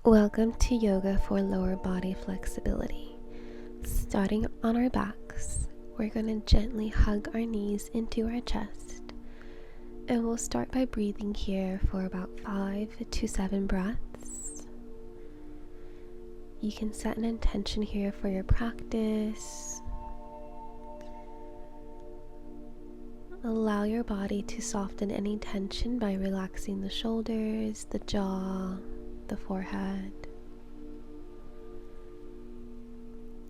Welcome to yoga for lower body flexibility. Starting on our backs, we're going to gently hug our knees into our chest. And we'll start by breathing here for about 5 to 7 breaths. You can set an intention here for your practice. Allow your body to soften any tension by relaxing the shoulders, the jaw, the forehead,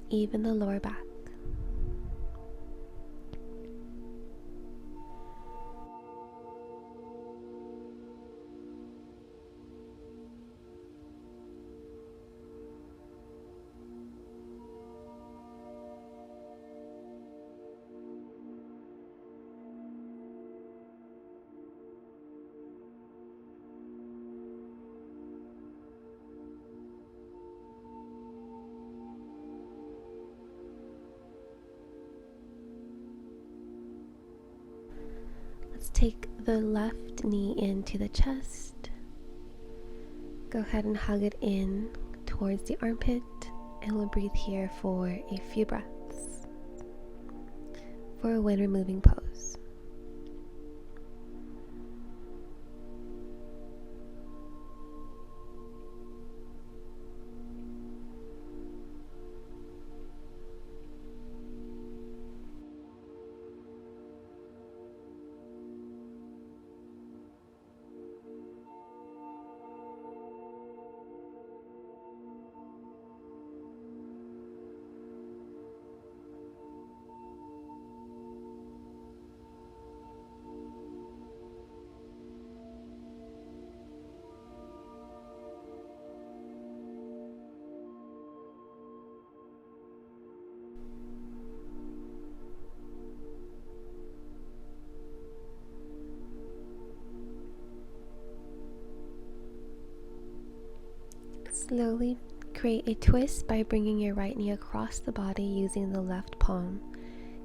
even the lower back. Let's take the left knee into the chest. Go ahead and hug it in towards the armpit, and we'll breathe here for a few breaths for a wind removing pose. Slowly create a twist by bringing your right knee across the body using the left palm.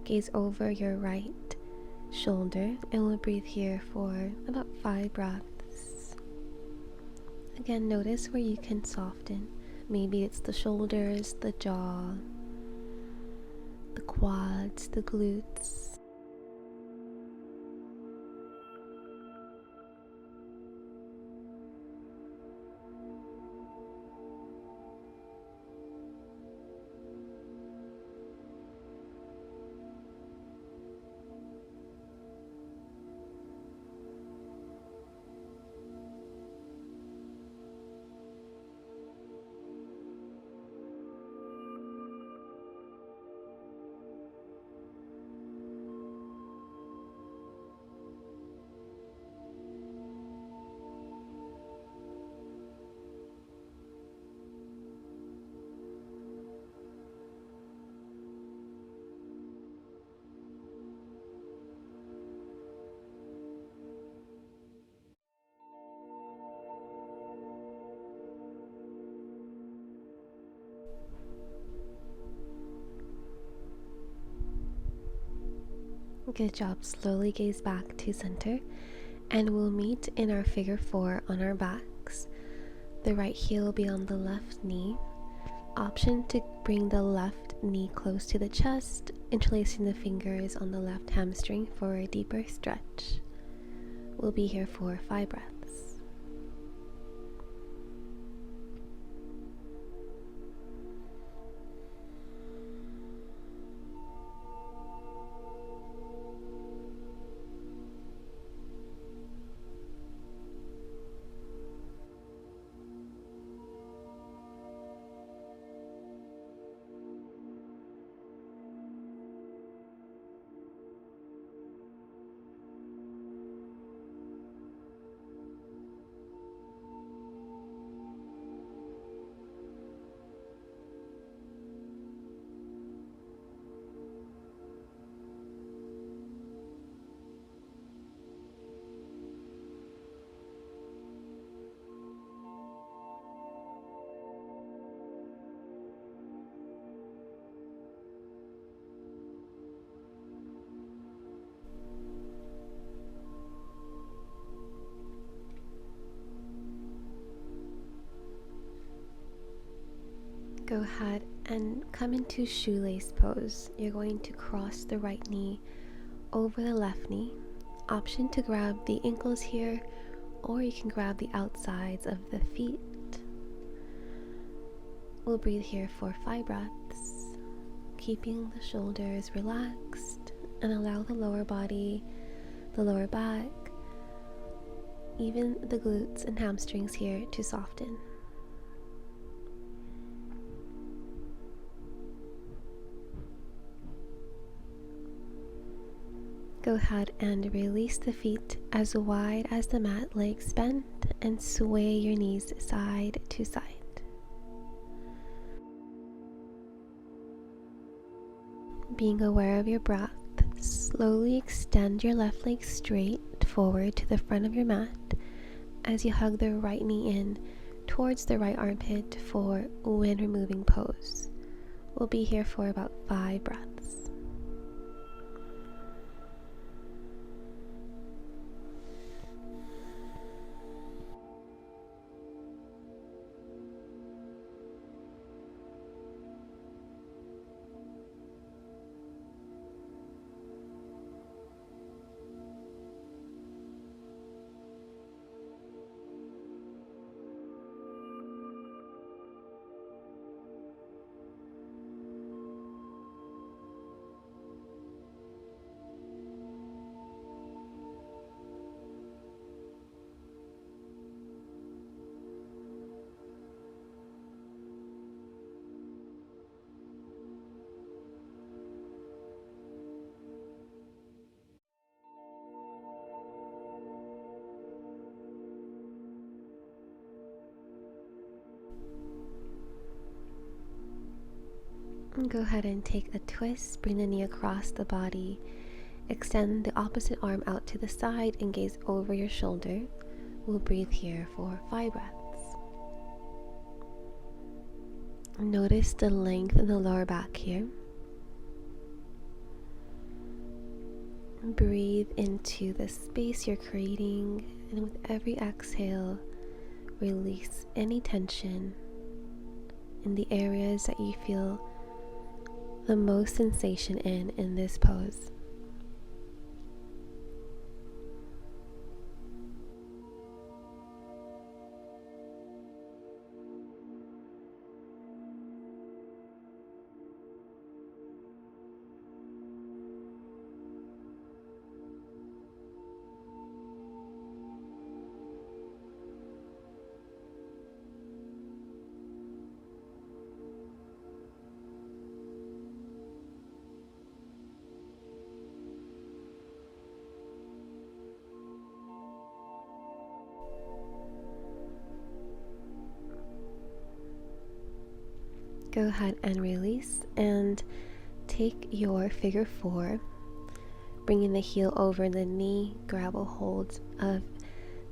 Gaze over your right shoulder, and we'll breathe here for about 5 breaths. Again, notice where you can soften. Maybe it's the shoulders, the jaw, the quads, the glutes. Good job. Slowly gaze back to center, and we'll meet in our figure 4 on our backs. The right heel will be on the left knee. Option to bring the left knee close to the chest, interlacing the fingers on the left hamstring for a deeper stretch. We'll be here for 5 breaths. Go ahead and come into shoelace pose. You're going to cross the right knee over the left knee. Option to grab the ankles here, or you can grab the outsides of the feet. We'll breathe here for 5 breaths, keeping the shoulders relaxed, and allow the lower body, the lower back, even the glutes and hamstrings here to soften. Go ahead and release the feet as wide as the mat, legs bent, and sway your knees side to side. Being aware of your breath, slowly extend your left leg straight forward to the front of your mat as you hug the right knee in towards the right armpit for wind removing pose. We'll be here for about 5 breaths. And go ahead and take a twist, bring the knee across the body, extend the opposite arm out to the side and gaze over your shoulder. We'll breathe here for 5 breaths. Notice the length in the lower back here. Breathe into the space you're creating, and with every exhale, release any tension in the areas that you feel the most sensation in this pose. Go ahead and release and take your figure 4, bringing the heel over the knee, grab a hold of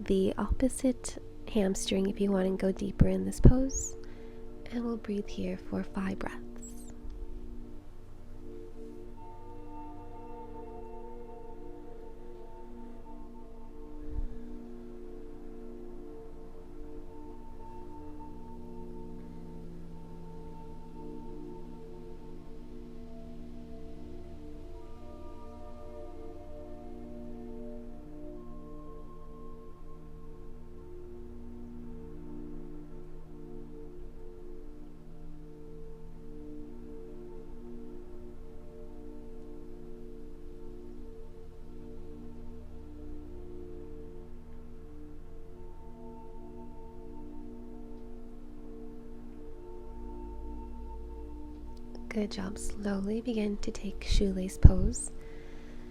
the opposite hamstring if you want to go deeper in this pose, and we'll breathe here for 5 breaths. Good job. Slowly begin to take shoelace pose,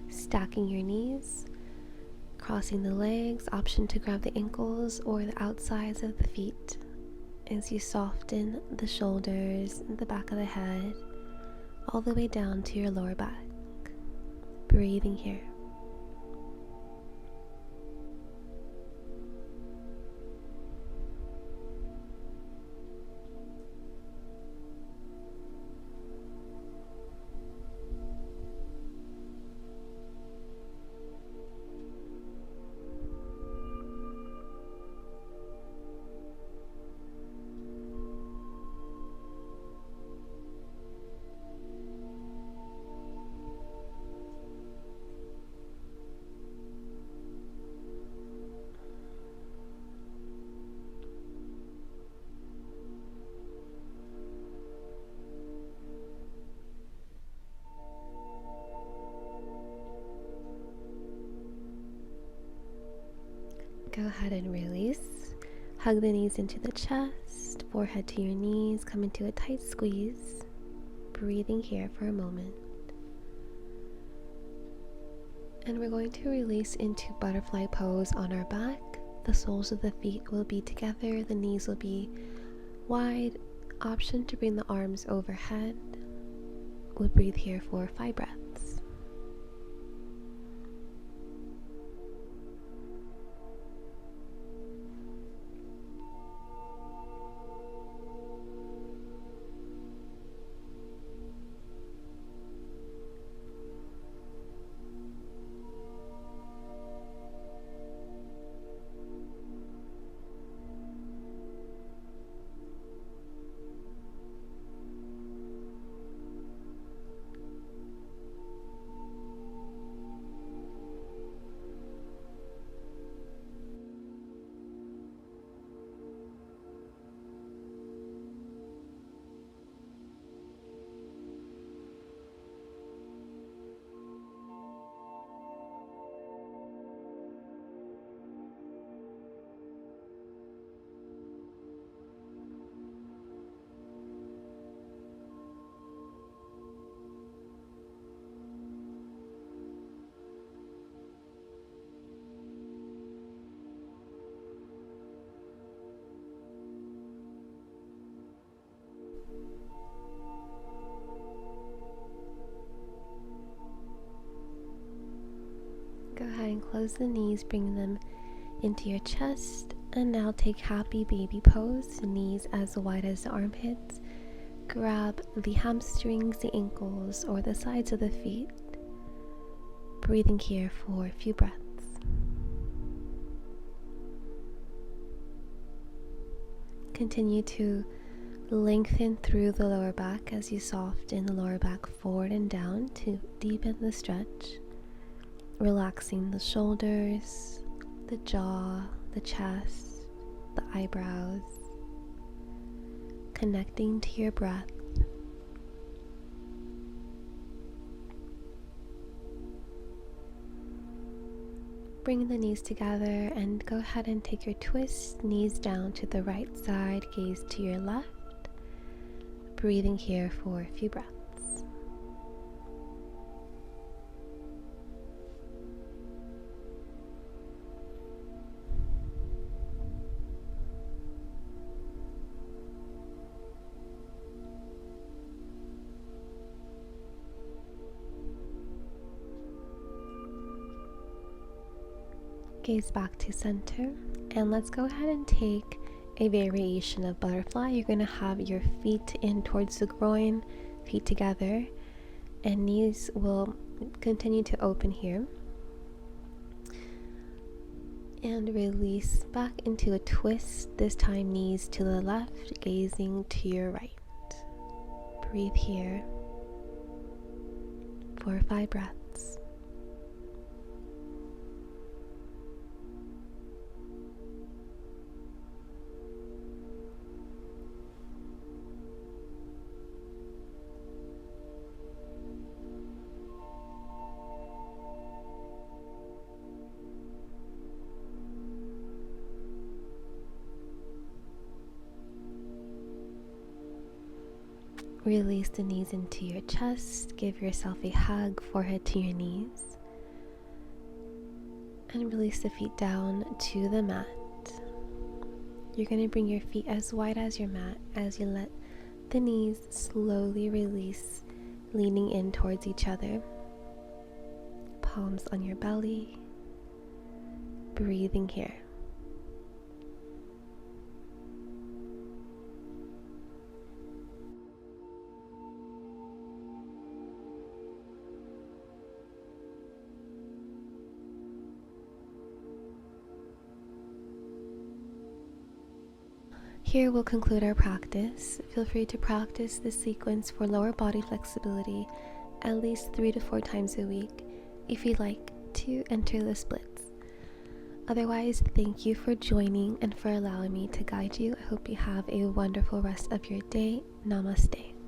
stacking your knees, crossing the legs, option to grab the ankles or the outsides of the feet as you soften the shoulders, the back of the head, all the way down to your lower back. Breathing here. Go ahead and release. Hug the knees into the chest, forehead to your knees, come into a tight squeeze. Breathing here for a moment. And we're going to release into butterfly pose on our back. The soles of the feet will be together, the knees will be wide. Option to bring the arms overhead. We'll breathe here for 5 breaths. Go ahead and close the knees, bring them into your chest, and now take happy baby pose, knees as wide as the armpits. Grab the hamstrings, the ankles, or the sides of the feet. Breathing here for a few breaths. Continue to lengthen through the lower back as you soften the lower back forward and down to deepen the stretch. Relaxing the shoulders, the jaw, the chest, the eyebrows. Connecting to your breath. Bring the knees together and go ahead and take your twist, knees down to the right side, gaze to your left. Breathing here for a few breaths. Gaze back to center, and let's go ahead and take a variation of butterfly. You're going to have your feet in towards the groin, feet together, and knees will continue to open here. And release back into a twist, this time knees to the left, gazing to your right. Breathe here for 5 breaths. Release the knees into your chest, give yourself a hug, forehead to your knees, and release the feet down to the mat. You're going to bring your feet as wide as your mat as you let the knees slowly release, leaning in towards each other. Palms on your belly, breathing here. Here we'll conclude our practice. Feel free to practice this sequence for lower body flexibility at least 3 to 4 times a week if you'd like to enter the splits. Otherwise, thank you for joining and for allowing me to guide you. I hope you have a wonderful rest of your day. Namaste.